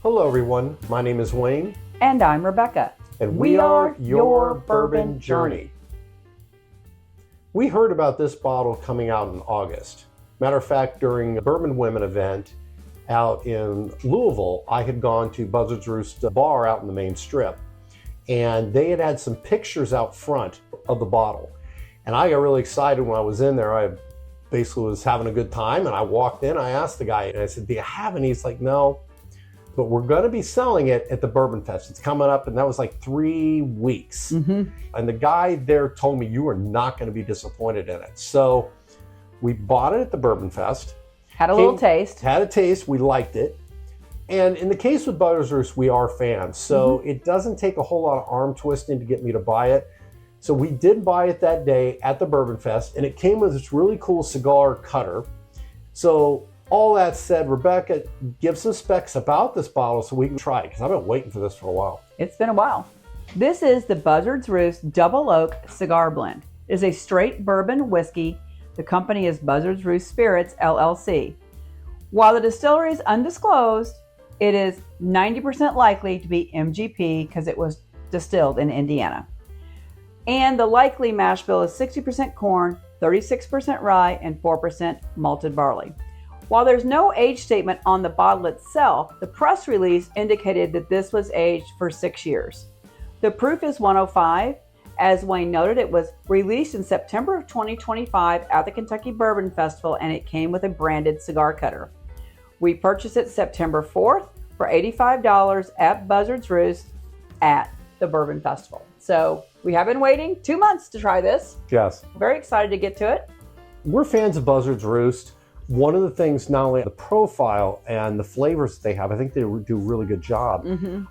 Hello everyone, my name is Wayne. And I'm Rebecca. And we are Your Bourbon Journey. We heard about this bottle coming out in August. Matter of fact, during a Bourbon Women event out in Louisville, I had gone to Buzzard's Roost bar out in the main strip. And they had some pictures out front of the bottle. And I got really excited when I was in there. I basically was having a good time and I walked in, I asked the guy, and I said, do you have any? He's like, no, but we're gonna be selling it at the Bourbon Fest. It's coming up, and that was like 3 weeks. And the guy there told me, you are not gonna be disappointed in it. So we bought it at the Bourbon Fest. Had a little taste. Had a taste, we liked it. And in the case with Buzzard's Roost, we are fans. So it doesn't take a whole lot of arm twisting to get me to buy it. So we did buy it that day at the Bourbon Fest, and it came with this really cool cigar cutter. So all that said, Rebecca, give some specs about this bottle so we can try it, because I've been waiting for this for a while. It's been a while. This is the Buzzard's Roost Double Oak Cigar Blend. It is a straight bourbon whiskey. The company is Buzzard's Roost Spirits, LLC. While the distillery is undisclosed, it is 90% likely to be MGP because it was distilled in Indiana. And the likely mash bill is 60% corn, 36% rye, and 4% malted barley. While there's no age statement on the bottle itself, the press release indicated that this was aged for 6 years. The proof is 105. As Wayne noted, it was released in September of 2025 at the Kentucky Bourbon Festival, and it came with a branded cigar cutter. We purchased it September 4th for $85 at Buzzard's Roost at the Bourbon Festival. So we have been waiting 2 months to try this. Yes. Very excited to get to it. We're fans of Buzzard's Roost. One of the things, not only the profile and the flavors that they have, I think they do a really good job.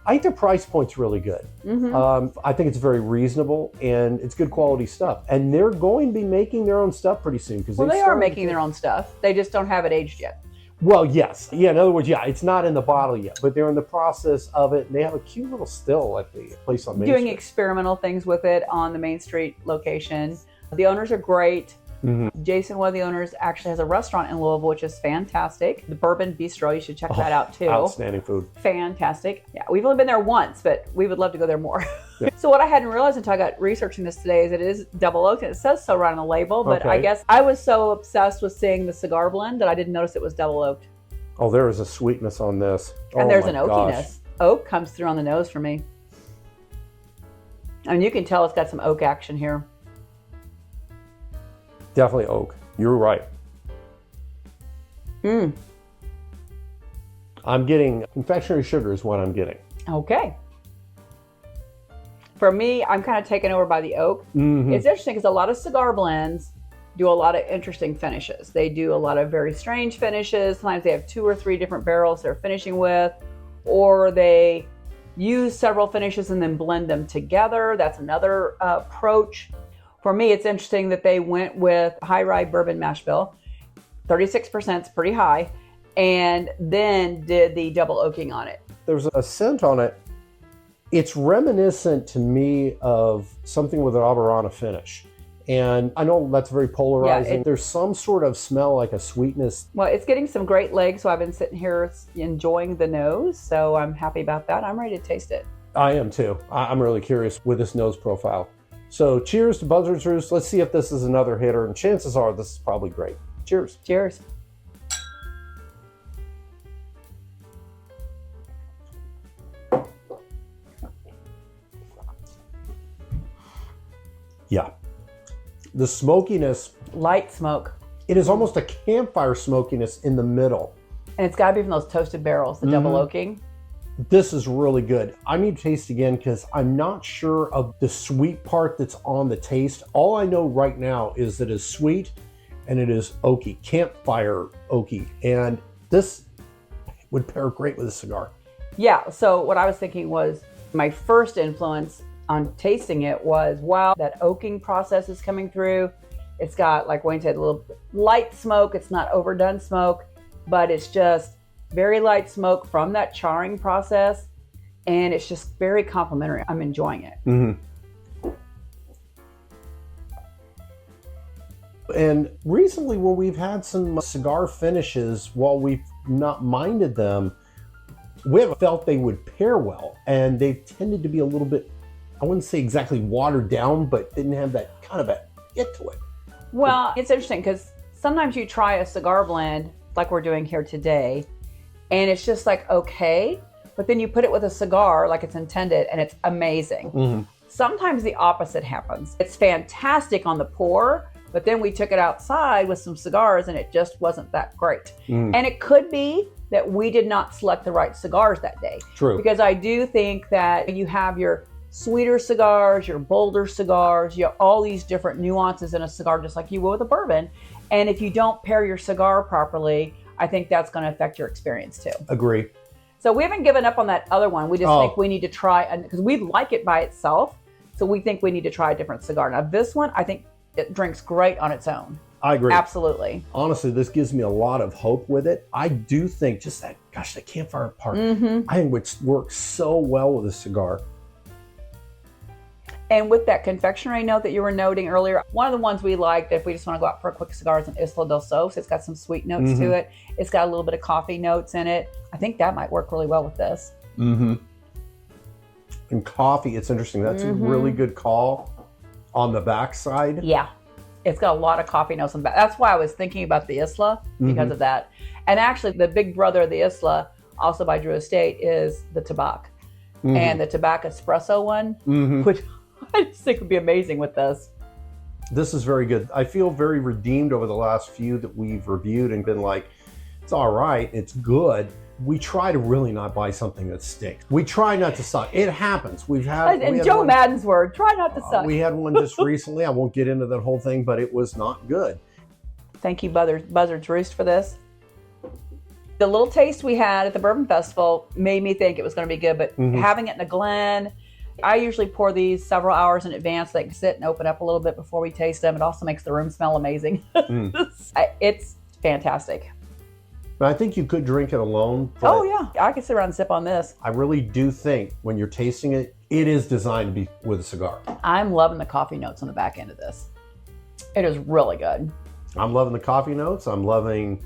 I think their price point's really good. I think it's very reasonable and it's good quality stuff. And they're going to be making their own stuff pretty soon. Because Well, they are making their own stuff. They just don't have it aged yet. Well, yes. Yeah, in other words, yeah, it's not in the bottle yet, but they're in the process of it. And they have a cute little still at the place on Main Doing Street. Experimental things with it on the Main Street location. The owners are great. Jason, one of the owners, actually has a restaurant in Louisville, which is fantastic. The Bourbon Bistro, you should check that out too. Outstanding food. Fantastic. Yeah, we've only been there once, but we would love to go there more. So what I hadn't realized until I got researching this today is it is double oaked. It says so right on the label, but I guess I was so obsessed with seeing the cigar blend that I didn't notice it was double oaked. Oh, there is a sweetness on this. And there's an oakiness. Oak comes through on the nose for me. I mean, you can tell it's got some oak action here. Definitely oak. You're right. I'm getting confectionery sugar is what I'm getting. Okay. For me, I'm kind of taken over by the oak. It's interesting because a lot of cigar blends do a lot of interesting finishes. They do a lot of very strange finishes. Sometimes they have 2 or 3 different barrels they're finishing with, or they use several finishes and then blend them together. That's another approach. For me, it's interesting that they went with high-rye bourbon mash bill. 36% is pretty high, and then did the double oaking on it. There's a scent on it. It's reminiscent to me of something with an Aroma finish. And I know that's very polarizing. There's some sort of smell, like a sweetness. Well, it's getting some great legs, so I've been sitting here enjoying the nose, so I'm happy about that. I'm ready to taste it. I am too. I'm really curious with this nose profile. So cheers to Buzzard's Roost. Let's see if this is another hitter, and chances are this is probably great. Cheers. Cheers. Yeah. The smokiness. Light smoke. It is almost a campfire smokiness in the middle. And it's got to be from those toasted barrels, the double oaking. This is really good. I need to taste again because I'm not sure of the sweet part that's on the taste. All I know right now is that it's sweet and it is oaky, campfire oaky. And this would pair great with a cigar. Yeah, so what I was thinking was my first influence on tasting it was, wow, that oaking process is coming through. It's got, like Wayne said, a little light smoke. It's not overdone smoke, but it's just very light smoke from that charring process, and it's just very complimentary. I'm enjoying it. And recently, when we've had some cigar finishes, while we've not minded them, We haven't felt they would pair well, and they've tended to be a little bit, I wouldn't say exactly watered down, but didn't have that kind of a hit to it. Well, it's interesting because sometimes you try a cigar blend like we're doing here today, and it's just like, okay, but then you put it with a cigar like it's intended, and it's amazing. Mm-hmm. Sometimes the opposite happens. It's fantastic on the pour, but then we took it outside with some cigars, and it just wasn't that great. Mm. And it could be that we did not select the right cigars that day. True. Because I do think that you have your sweeter cigars, your bolder cigars, you have all these different nuances in a cigar, just like you will with a bourbon. And if you don't pair your cigar properly, I think that's going to affect your experience too. Agree. So we haven't given up on that other one. We just think we need to try, because we like it by itself. So we think we need to try a different cigar. Now this one, I think it drinks great on its own. I agree. Absolutely. Honestly, this gives me a lot of hope with it. I do think just that, gosh, the campfire part, I think which works so well with a cigar. And with that confectionery note that you were noting earlier, one of the ones we liked, if we just want to go out for a quick cigar, is an Isla del Sos. It's got some sweet notes to it. It's got a little bit of coffee notes in it. I think that might work really well with this. Mm-hmm. And coffee, it's interesting. That's a really good call on the backside. Yeah. It's got a lot of coffee notes on the back. That's why I was thinking about the Isla, because of that. And actually, the big brother of the Isla, also by Drew Estate, is the Tabac. And the Tabac Espresso one, which I just think would be amazing with this. This is very good. I feel very redeemed over the last few that we've reviewed and been like, it's all right, it's good. We try to really not buy something that stinks. We try not to suck. It happens. And Joe Madden's word, try not to suck. We had one just recently. I won't get into that whole thing, but it was not good. Thank you, Buzzard's Roost, for this. The little taste we had at the Bourbon Festival made me think it was going to be good, but having it in a Glen, I usually pour these several hours in advance so they can sit and open up a little bit before we taste them. It also makes the room smell amazing. It's fantastic. But I think you could drink it alone. Oh, yeah. I could sit around and sip on this. I really do think when you're tasting it, it is designed to be with a cigar. I'm loving the coffee notes on the back end of this. It is really good. I'm loving the coffee notes. I'm loving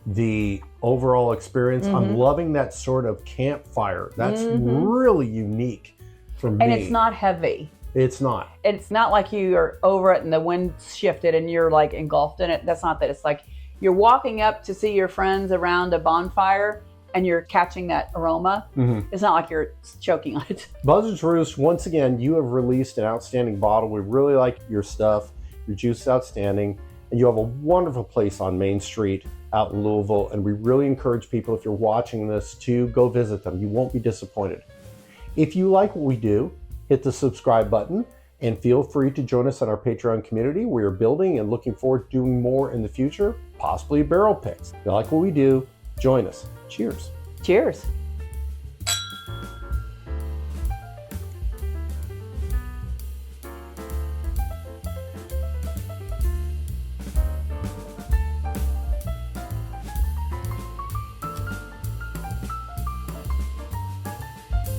the overall experience. I'm loving that sort of campfire. That's really unique for me. And it's not heavy. It's not. It's not like you are over it and the wind shifted and you're like engulfed in it. That's not that. It's like you're walking up to see your friends around a bonfire and you're catching that aroma. It's not like you're choking on it. Buzzard's Roost, once again, you have released an outstanding bottle. We really like your stuff. Your juice is outstanding. And you have a wonderful place on Main Street out in Louisville. And we really encourage people, if you're watching this, to go visit them. You won't be disappointed. If you like what we do, hit the subscribe button and feel free to join us on our Patreon community. We are building and looking forward to doing more in the future, possibly barrel picks. If you like what we do, join us. Cheers. Cheers.